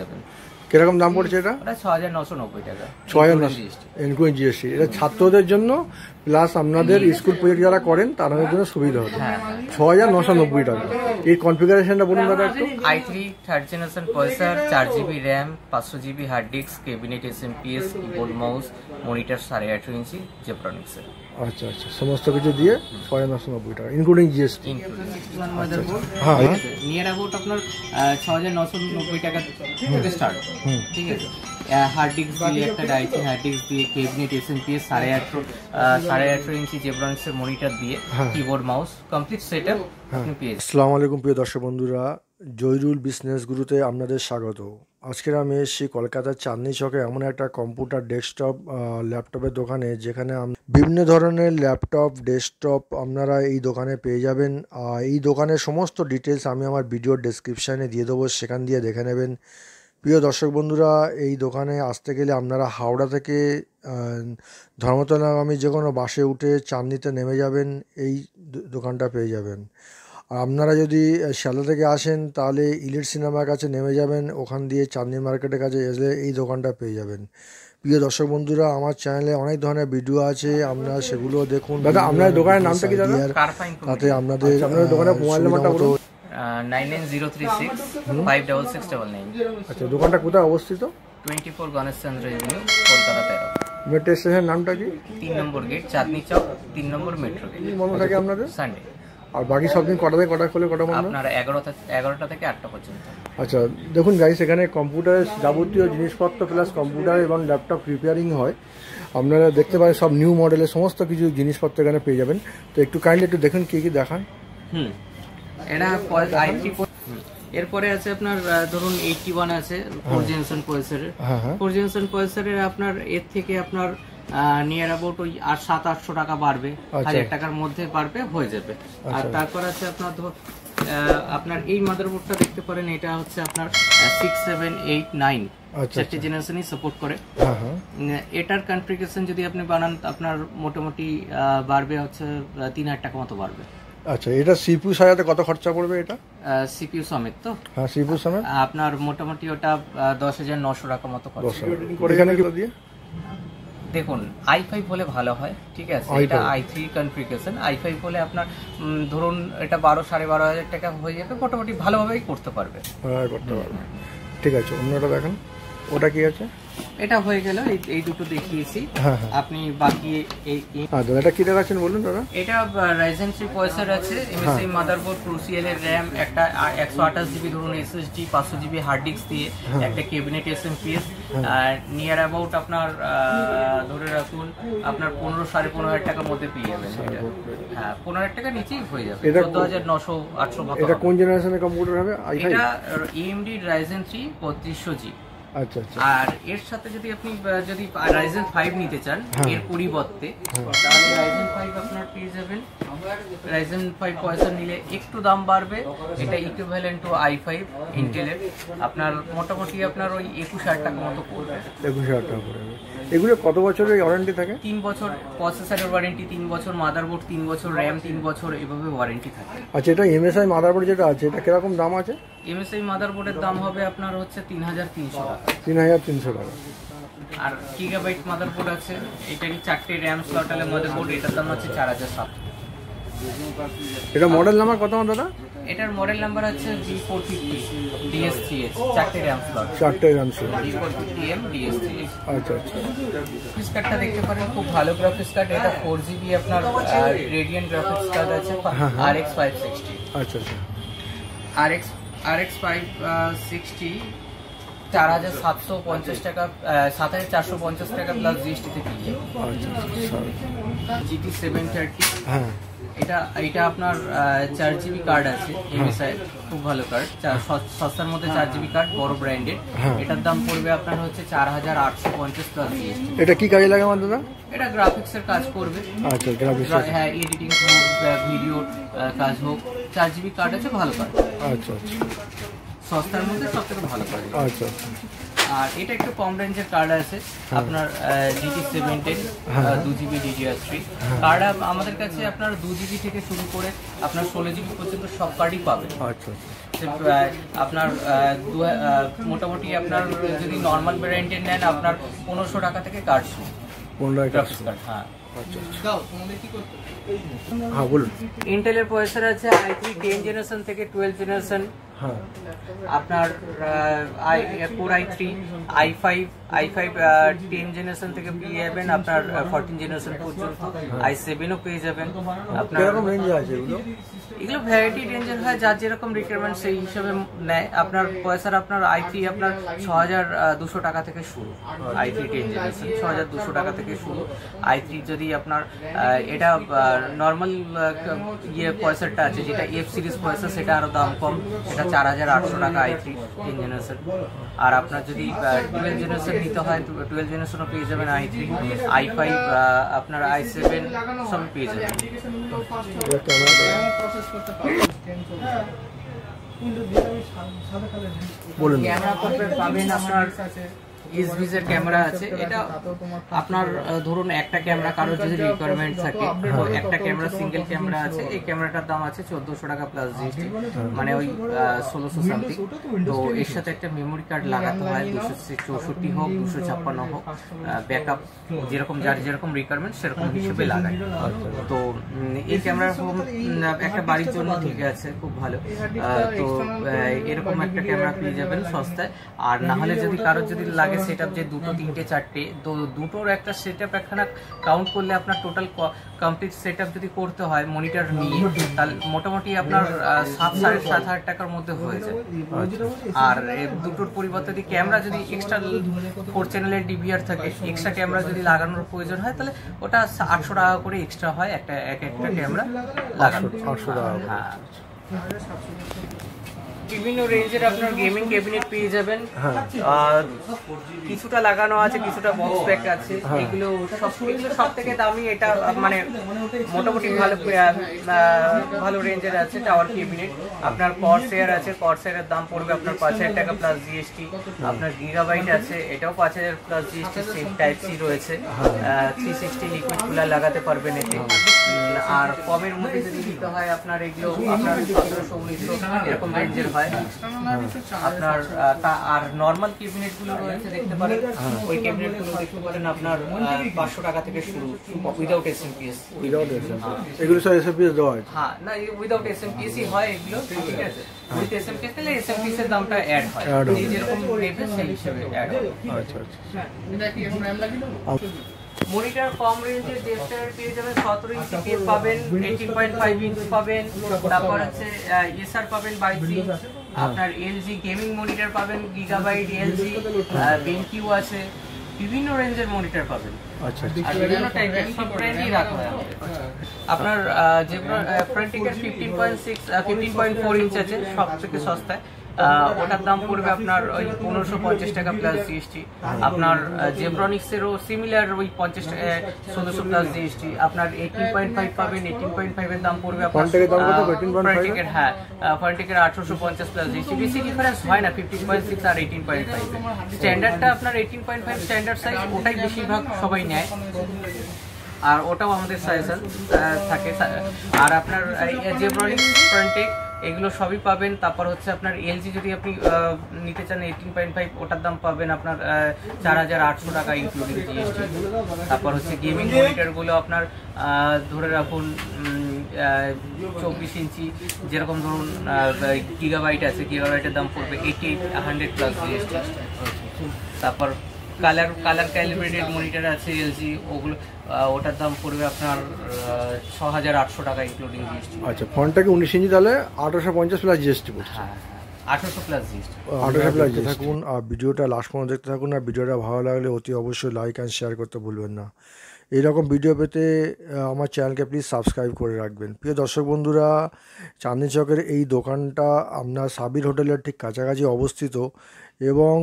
যাবেন। কিরকম দাম পড়ছে এটা? ওটা 6990 টাকা, 6990 ইনক্লুডিং জিএসটি। এটা ছাত্রদের জন্য প্লাস আপনাদের স্কুল প্রজেক্ট যারা করেন তাদের জন্য সুবিধা হবে। 6990 টাকা। এই কনফিগারেশনটা বলুন দাদা একটু। i3 3rd generation processor, 4GB RAM, 500GB hard disk, cabinet SMPS, keyboard mouse, monitor 18.5 inch Zebronics এর। আচ্ছা আচ্ছা, সমস্ত কিছু দিয়ে 6990 টাকা including GST. Motherboard near about আপনার 6990 টাকা থেকে স্টার্ট। ঠিক আছে, হার্ড ডিস্ক দিয়ে একটা i3 হার্ড ডিস্ক দিয়ে, ক্যাবিনেট এসএমপিএস 18.5 ইঞ্চি জেব্রনিক্স এর মনিটর দিয়ে, কিবোর্ড মাউস, কমপ্লিট সেটআপ আপনি পেয়ে যাবেন। আসসালামু আলাইকুম প্রিয় দর্শক বন্ধুরা, জয়রুল বিজনেস গুরুতে আপনাদের স্বাগত। আজকের আমি এসেছি কলকাতার চাঁদনি চকে এমন একটা কম্পিউটার ডেস্কটপ ল্যাপটপের দোকানে, যেখানে বিভিন্ন ধরনের ল্যাপটপ ডেস্কটপ আপনারা এই দোকানে পেয়ে যাবেন। এই দোকানের সমস্ত ডিটেলস আমি আমার ভিডিওর ডেসক্রিপশানে দিয়ে দেবো, সেখান দিয়ে দেখে নেবেন। প্রিয় দর্শক বন্ধুরা, এই দোকানে আসতে গেলে আপনারা হাওড়া থেকে ধর্মতলাগামী যে কোনো বাসে উঠে চাঁদনিতে নেমে যাবেন, এই দোকানটা পেয়ে যাবেন। আর আপনারা যদি শিয়ালদা থেকে আসেন তাহলে ইলিট সিনেমার কাছে নেমে যাবেন, ওখান দিয়ে চাঁদনি মার্কেটের কাছে এসে এই দোকানটা পেয়ে যাবেন। প্রিয় দর্শক বন্ধুরা, আমার চ্যানেলে অনেক ধরনের ভিডিও আছে, আপনারা সেগুলো দেখুন। দাদা আপনার দোকানের নামটা কি দাদা? তাতে আপনাদের দোকানের মোবাইল নাম্বারটা বলুন। 99036 56699। আচ্ছা, দোকানটা কোথায় অবস্থিত? 24 গণেশচন্দ্র এভিনিউ, কলকাতা 13। মেট্রো স্টেশনের নামটা কি? 3 নম্বর গেট, চাঁদনি চক, 3 নম্বর মেট্রো গেট। বন্ধ থাকে আপনাদের? সানডে। আর বাকি সব দিন কটা থেকে কটা খোলে, কটা বন্ধ? আপনার 11টা থেকে 8টা পর্যন্ত। আচ্ছা, দেখুন গাইস, এখানে কম্পিউটারের যাবতীয় জিনিসপত্র প্লাস কম্পিউটার এবং ল্যাপটপ রিপেয়ারিং হয়। আপনারা দেখতে পারেন সব নিউ মডেলের সমস্ত কিছু জিনিসপত্র এখানে পেয়ে যাবেন। তো একটু কাইন্ডলি একটু দেখুন কি কি দেখান। এটা i3। এরপরে আছে আপনার ধরুন 81 আছে 4 জেনারেশন প্রসেসরের। 4 জেনারেশন প্রসেসরের আপনার এর থেকে আপনার নিয়ার অ্যাবাউট ওই 700-800 টাকা বাড়বে, 1000 টাকার মধ্যে বাড়বে, হয়ে যাবে। আর তারপর আছে আপনার আপনার এই মাদারবোর্ডটা দেখতে পারেন, এটা হচ্ছে আপনার 6, 7, 8, 9 চারটি জেনারেশনই সাপোর্ট করে। এটার কনফিগারেশন যদি আপনি বানান আপনার মোটামুটি বাড়বে হচ্ছে 3000 টাকা মতো বাড়বে। আচ্ছা, এটা সিপিইউ সাজাতে কত খরচা পড়বে? এটা সিপিইউ সমেত তো? হ্যাঁ, সিপিইউ সমেত আপনার মোটামুটি ওটা 10,900 টাকা মতো খরচা। এখানে কি দিয়ে দেখুন, i5 হলে ভালো হয়, ঠিক আছে। এটা i3 কনফিগারেশন। i5 হলে আপনার ধরুন এটা 12,500 টাকা হয়ে যাবে, মোটামুটি ভালোভাবেই করতে পারবে। হ্যাঁ, করতে পারবে। ঠিক আছে, অন্যটা দেখেন, ওটা কি আছে? এটা হয়ে গেল, এই দুটো দেখিয়েছি। আপনি বাকি এটা কি দেখাচ্ছেন বলুন দাদা? এটা Ryzen 3 প্রসেসর আছে, MSI মাদারবোর্ড, Crucial এর RAM, একটা 128GB ধরুন SSD, 500GB হার্ড ডিস্ক দিয়ে, একটা ক্যাবিনেট এসএমপিএস, আর নিয়ার অ্যাবাউট আপনার ধরে রাখুন আপনার 15,500 টাকার মধ্যে পেয়ে যাবেন। হ্যাঁ, 15,000 টাকা নিচেই হয়ে যাবে। 14,900-800। এটা কোন জেনারেশনের কম্পিউটার হবে? এটা AMD Ryzen 3 3200G। আচ্ছা আচ্ছা। আর এর সাথে যদি আপনি Ryzen 5 নিতে চান এর পরিবর্তে, তাহলে Ryzen 5 আপনার পেয়ে যাবেন। Ryzen 5 প্রসেসর নিলে একটু দাম বাড়বে, এটা ইকুইভ্যালেন্ট টু i5 ইন্টেলের। আপনার মোটামুটি আপনার ওই 21,000 টাকা মতো পড়বে। 21,000 টাকা পড়বে। এগুলো কত বছরের ওয়ারেন্টি থাকে? 3 বছর প্রসেসরের ওয়ারেন্টি, 3 বছর মাদারবোর্ড, 3 বছর RAM, 3 বছর এভাবে ওয়ারেন্টি থাকে। আচ্ছা, এটা MSI মাদারবোর্ড যেটা আছে, এটা কিরকম দাম আছে? MSI মাদারবোর্ডের দাম হবে আপনার হচ্ছে 3,300 টাকা। 3,300 টাকা। আর গিগাবাইট মাদারবোর্ড আছে, এটারই 4টে RAM স্লটের মাদারবোর্ড, এটার দাম হচ্ছে 4,700। এটা মডেল নাম্বার কত দাদা? এটার মডেল নাম্বার হচ্ছে V450 DS3H, 4টে RAM স্লট। 4টে RAM স্লট, V450M DS3H। আচ্ছা আচ্ছা। গ্রাফিক্স কার্ডটা দেখতে পারেন, খুব ভালো গ্রাফিক্স কার্ড। এটা 4GB আপনার রেডিয়েন্ট গ্রাফিক্স কার্ড আছে, RX 560। আচ্ছা আচ্ছা। RX 560 4,750 টাকা, 7,450 টাকা প্লাস GST তে পেয়ে যাবেন। GT 730। হ্যাঁ, এটা আপনার 4GB কার্ড আছে, MSI, খুব ভালো কার্ড, সস্তার মধ্যে 4GB কার্ড, বড় ব্র্যান্ডের। এটার দাম পড়বে আপনার হচ্ছে 4,850 প্লাস GST। এটা কি কাজে লাগে আমার দাদা? এটা গ্রাফিক্স এর কাজ করবে। আচ্ছা, গ্রাফিক্স, হ্যাঁ, এডিটিং হোক, ভিডিও কাজ হোক। 4GB কার্ড আছে, ভালো কার্ড। আচ্ছা আচ্ছা, সস্তার মধ্যে সবথেকে ভালো কার্ড। আচ্ছা আচ্ছা। আর এটা একটু কম রেঞ্জের কার্ড আছে আপনার, GT 710 2GB DDR3 কার্ড। আমাদের কাছে আপনার 2GB থেকে শুরু করে আপনার 16GB পর্যন্ত সব কার্ডই পাবেন। আচ্ছা, আছে আপনার মোটামুটি আপনার যদি নর্মাল ভ্যারিয়েন্টের নেন আপনার 1500 টাকা থেকে কার্ড শুরু। 15 টাকা? হ্যাঁ। হ্যাঁ বলুন। ইন্টেলের প্রসেসর আছে i3 10 জেনারেশন থেকে 12 জেনারেশন। হ্যাঁ। আপনার Core i3 i5 10 জেনারেশন থেকে পেয়ে যাবেন আপনার 14 জেনারেশন পর্যন্ত। i7ও পেয়ে যাবেন। আপনার কিরকম রেঞ্জে আছে এগুলো? এগুলো ভ্যারাইটি রেঞ্জের হয়, যার যেরকম রিকোয়ারমেন্ট সেই হিসাবে নেয়। আপনার প্রসেসর আপনার i3 আপনার 6200 টাকা থেকে শুরু। i3 10 জেনারেশন 6200 টাকা থেকে শুরু। i3 যদি আপনার এটা নর্মাল প্রসেসরটা আছে যেটা F সিরিজ প্রসেসর, সেটা আরো দাম কম, সেটা 4800 টাকা i3 10 জেনারেশন। আর আপনার যদি 12 জেনারেশন নিতে হয় 12 জেনারেশনও পেয়ে যাবেন i3, i5, আপনার i7 সব পেয়ে যাবেন। বলুন। ক্যামেরা পাবেন আপনার SVS এর ক্যামেরা আছে। এটা আপনার ধরুন একটা ক্যামেরা কারোর যদি রিকোয়ারমেন্ট থাকে, তো একটা ক্যামেরা সিঙ্গেল ক্যামেরা আছে, এই ক্যামেরাটার দাম আছে 1400 টাকা প্লাস জিএসটি, মানে ওই 1600 সামথিং। তো এর সাথে একটা মেমোরি কার্ড লাগাতে হয়, 264 হোক 256 হোক, ব্যাকআপ যেরকম যার যেরকম রিকোয়ারমেন্ট সেরকম হিসেবে লাগায়। তো এই ক্যামেরা একটা বাড়ির জন্য ঠিক আছে, খুব ভালো। তো এরকম একটা ক্যামেরা পেয়ে যাবেন সস্তায়। আর না হলে যদি কারোর যদি লাগে সেটআপ যে 2, 3, 4, তো দুটোর একটা সেটআপ একখানা কাউন্ট করলে আপনার টোটাল কমপ্লিট সেটআপ যদি করতে হয় মনিটর নিয়ে, তাহলে মোটামুটি আপনার 7,500 টাকার মধ্যে হয়ে যায়। আর দুটোর পরিবর্তে যদি ক্যামেরা যদি এক্সট্রা 4 চ্যানেলের ডিভিআর থাকে, এক্সট্রা ক্যামেরা যদি লাগানোর প্রয়োজন হয় তাহলে ওটা 800 টাকা করে এক্সট্রা হয় একটা ক্যামেরা লাগানো। 800 টাকা। হ্যাঁ। বিভিন্ন রেঞ্জের আপনার গেমিং ক্যাবিনেট পেয়ে যাবেন। কিছুটা লাগানো আছে, কিছুটা বক্স প্যাক আছে। এগুলো সব থেকে দামি, এটা মানে মোটামুটি ভালো রেঞ্জের আছে। টাওয়ার ক্যাবিনেট আপনার কর্সেয়ার আছে, কর্সেয়ারের দাম পড়বে আপনার 5000 টাকা প্লাস জিএসটি। আপনার গিগাবাইট আছে, এটাও 5000 plus GST. Same type C রয়েছে, 360 লিকুইড কুলার লাগাতে পারবেন এতে। আর কমের মধ্যে যদি দিতে হয় আপনার এগুলো আপনার 1700-1900 এরকম রেঞ্জের হয় আপনার। আর নর্মাল ক্যাবিনেট গুলো রয়েছে দেখতে পারেন, ওই ক্যাবিনেট গুলো দেখতে পারেন আপনার 500 টাকা থেকে শুরু, উইদাউট এসএমপিএস। এগুলো সব এসএমপিএস দেওয়া হয়? হ্যাঁ, না উইদাউট এসএমপিএস হয় এগুলো, ঠিক আছে। উইথ এসএমপিএস তাহলে এসএমপিএস এর দামটা অ্যাড হয়, যেরকম নেবে সেই হিসেবে অ্যাড হয়। আচ্ছা আচ্ছা। মনিটর কম রেঞ্জের ডেস্কটপ পেয়ে যাবেন, 17 ইঞ্চি পেজ পাবেন, 18.5 ইঞ্চি পাবেন, তারপর আছে এসআর পাবেন 22 ইঞ্চ। আপনার এলজি গেমিং মনিটর পাবেন, গিগাবাইট এলজি, বেনকিউ আছে, বিভিন্ন রেঞ্জের মনিটর পাবেন। আচ্ছা, আর বিভিন্ন টাইপের সব ব্র্যান্ডই রাখা হয় আপনার। যে ফ্রন্টিকের 15.4 ইঞ্চ আছে, সবথেকে সস্তায়। ওটার দাম পড়বে আপনার ওই 1550 টাকা প্লাস জিএসটি। আপনার জেব্রনিক্সেরও সিমিলার ওই 1600 প্লাস জিএসটি। আপনার 18.5 পাবেন, 18.5 এর দাম পড়বে আপনার ফ্রন্টিকের। হ্যাঁ, ফ্রন্টিকের 1850 প্লাস জিএসটি। বেশি ডিফারেন্স হয় না 15.6 আর 18.5। স্ট্যান্ডার্ডটা আপনার 18.5 স্ট্যান্ডার্ড সাইজ, ওটাই বেশিরভাগ সবাই নেয়, আর ওটাও আমাদের সাজেশন থাকে। আর আপনার জেব্রনিক্স, ফ্রন্টিক এগুলো সবই পাবেন। তারপর হচ্ছে আপনার এলজি যদি আপনি নিতে চান 18.5, ওটার দাম পাবেন আপনার 4800 টাকা ইনক্লুডিং জিএসটি। তারপর হচ্ছে গেমিং মনিটরগুলো আপনার ধরে রাখুন 24 ইঞ্চি, যেরকম ধরুন গিগাবাইট আছে, গিগাবাইটের দাম পড়বে 8800 প্লাস জিএসটি। তারপর কালার ক্যালিব্রেটেড মনিটর আছে এলজি, ওগুলো ওটার দাম পড়বে আপনার 6800 টাকা ইনক্লুডিং জিএসটি। আচ্ছা, ফোনটাকে 19 ইঞ্চি তাহলে 1850 প্লাস জিএসটি পড়ছে। হ্যাঁ, 1800 প্লাস জিএসটি। 1800 plus GST. থাকুন আর ভিডিওটা লাস্ট পর্যন্ত দেখতে থাকুন। আর ভিডিওটা ভালো লাগলে অতি অবশ্যই লাইক অ্যান্ড শেয়ার করতে ভুলবেন না। এইরকম ভিডিও পেতে আমার চ্যানেলকে প্লিজ সাবস্ক্রাইব করে রাখবেন। প্রিয় দর্শক বন্ধুরা, চাঁদনি চকের এই দোকানটা আপনার সাবির হোটেলের ঠিক কাছাকাছি অবস্থিত এবং